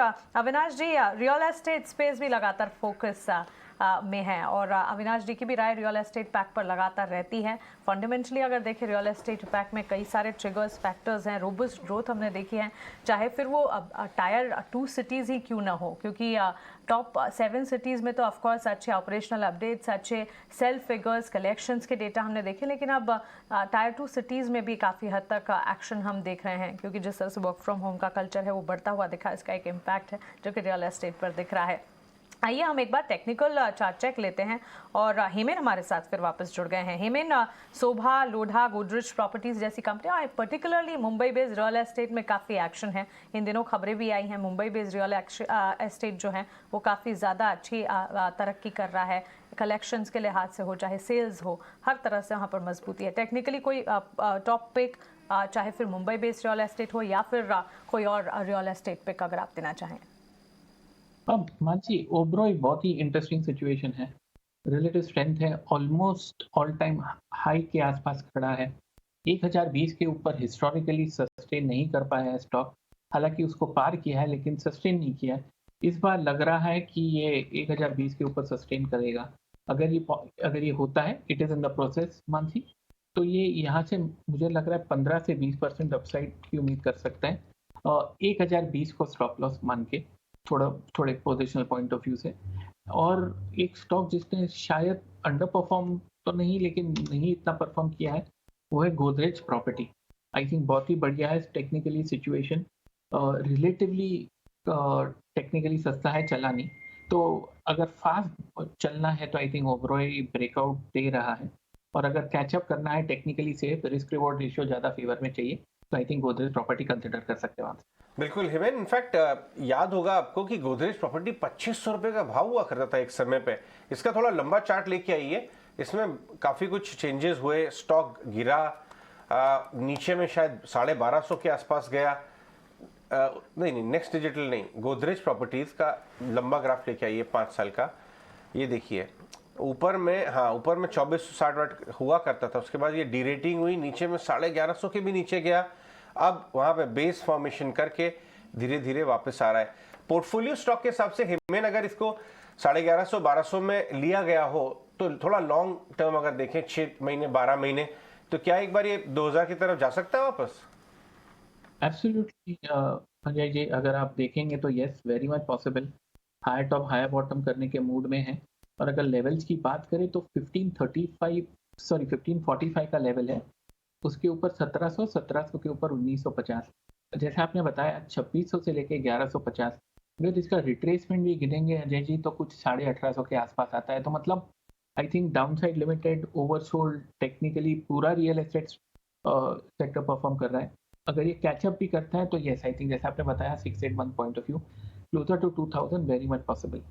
अविनाश जी, real estate space भी लगातार focus में है और अविनाश जी की भी राय रियल एस्टेट पैक पर लगातार रहती है। फंडामेंटली अगर देखें रियल एस्टेट पैक में कई सारे ट्रिगर्स फैक्टर्स हैं, रोबस्ट ग्रोथ हमने देखी है, चाहे फिर वो टायर 2 सिटीज़ ही क्यों ना हो, क्योंकि टॉप 7 सिटीज़ में तो ऑफकोर्स अच्छे ऑपरेशनल अपडेट्स, अच्छे सेल्फ फिगर्स, कलेक्शंस के डेटा हमने देखे, लेकिन अब टायर 2 सिटीज़ में भी काफ़ी हद तक एक्शन हम देख रहे हैं, क्योंकि जिस तरह से वर्क फ्रॉम होम का कल्चर है वो बढ़ता हुआ दिखा, इसका एक इम्पैक्ट है जो कि रियल एस्टेट पर दिख रहा है। आइए हम एक बार टेक्निकल चार्ट चेक लेते हैं और हेमेन हमारे साथ फिर वापस जुड़ गए हैं। हेमेन, शोभा, लोढ़ा, गोदरेज प्रॉपर्टीज जैसी कंपनियां, particularly Mumbai based real estate में काफ़ी एक्शन है। इन दिनों खबरें भी आई हैं, मुंबई बेस्ड रियल एस्टेट जो है वो काफ़ी ज़्यादा अच्छी तरक्की कर रहा है, कलेक्शंस के लिहाज से हो चाहे सेल्स हो, हर तरह से वहाँ पर मजबूती है। टेक्निकली कोई टॉप पिक, चाहे फिर मुंबई बेस्ड रियल एस्टेट हो या फिर कोई और रियल एस्टेट पिक अगर आप देना चाहें। अब मानसी, ओबरॉय बहुत ही इंटरेस्टिंग सिचुएशन है। रिलेटिव स्ट्रेंथ है, ऑलमोस्ट ऑल टाइम हाई के आसपास खड़ा है। 1020 के ऊपर हिस्टोरिकली सस्टेन नहीं कर पाया है स्टॉक, हालांकि उसको पार किया है लेकिन सस्टेन नहीं किया है। इस बार लग रहा है कि ये 1020 के ऊपर सस्टेन करेगा। अगर ये होता है, it is in the process Mansi, तो ये यहाँ से मुझे लग रहा है 15 से 20% अपसाइड की उम्मीद कर सकते हैं। और 1020 को स्टॉप लॉस मान के थोड़े पोजिशनल पॉइंट ऑफ व्यू से। और एक स्टॉक जिसने शायद अंडर परफॉर्म तो नहीं, लेकिन नहीं इतना परफॉर्म किया है, वो है गोदरेज प्रॉपर्टी। आई थिंक बहुत ही बढ़िया है टेक्निकली सिचुएशन, रिलेटिवली टेक्निकली सस्ता है, चला नहीं। तो अगर फास्ट चलना है तो आई थिंक ओबरॉय ब्रेकआउट दे रहा है, और अगर कैचअप करना है technically safe, risk reward ratio ज़्यादा फेवर में चाहिए, तो I think Godrej property consider कर सकते हैं। बिल्कुल हिमेन, इनफैक्ट याद होगा आपको कि गोदरेज प्रॉपर्टी 2500 रुपए का भाव हुआ करता था एक समय पे। इसका थोड़ा लंबा चार्ट लेके आइए, इसमें काफ़ी कुछ चेंजेस हुए, स्टॉक गिरा, नीचे में शायद 1250 के आसपास गया। नहीं, नेक्स्ट डिजिटल नहीं, गोदरेज प्रॉपर्टीज़ का लंबा ग्राफ लेके आइए 5 साल का। ये देखिए ऊपर में, हाँ ऊपर में 2460 हुआ करता था, उसके बाद ये डीरेटिंग हुई, नीचे में 1150 के भी नीचे गया, अब वहां पे बेस फॉर्मेशन करके धीरे धीरे वापस आ रहा है। पोर्टफोलियो स्टॉक के हिसाब से हिमेन, अगर इसको 1150-1200 में लिया गया हो तो थोड़ा लॉन्ग टर्म अगर देखें 6 महीने 12 महीने, तो क्या एक बार ये 2000 की तरफ जा सकता है वापस? एब्सोल्युटली अजय जी, अगर आप देखेंगे तो yes, very much possible. Higher top higher bottom करने के मूड में है। और अगर लेवल्स की बात करें तो 1545 का लेवल है, उसके ऊपर 1700 के ऊपर 1950। जैसे आपने बताया 2600 से लेके 1150, अगर इसका रिट्रेसमेंट भी गिनेंगे अजय जी तो कुछ 1850 के आसपास आता है। तो मतलब I think downside limited, oversold, technically पूरा रियल एस्टेट सेक्टर परफॉर्म कर रहा है। अगर ये कैचअप भी करता है तो यस, आई थिंक जैसे आपने बताया 681 point of view closer to 2000 very much possible.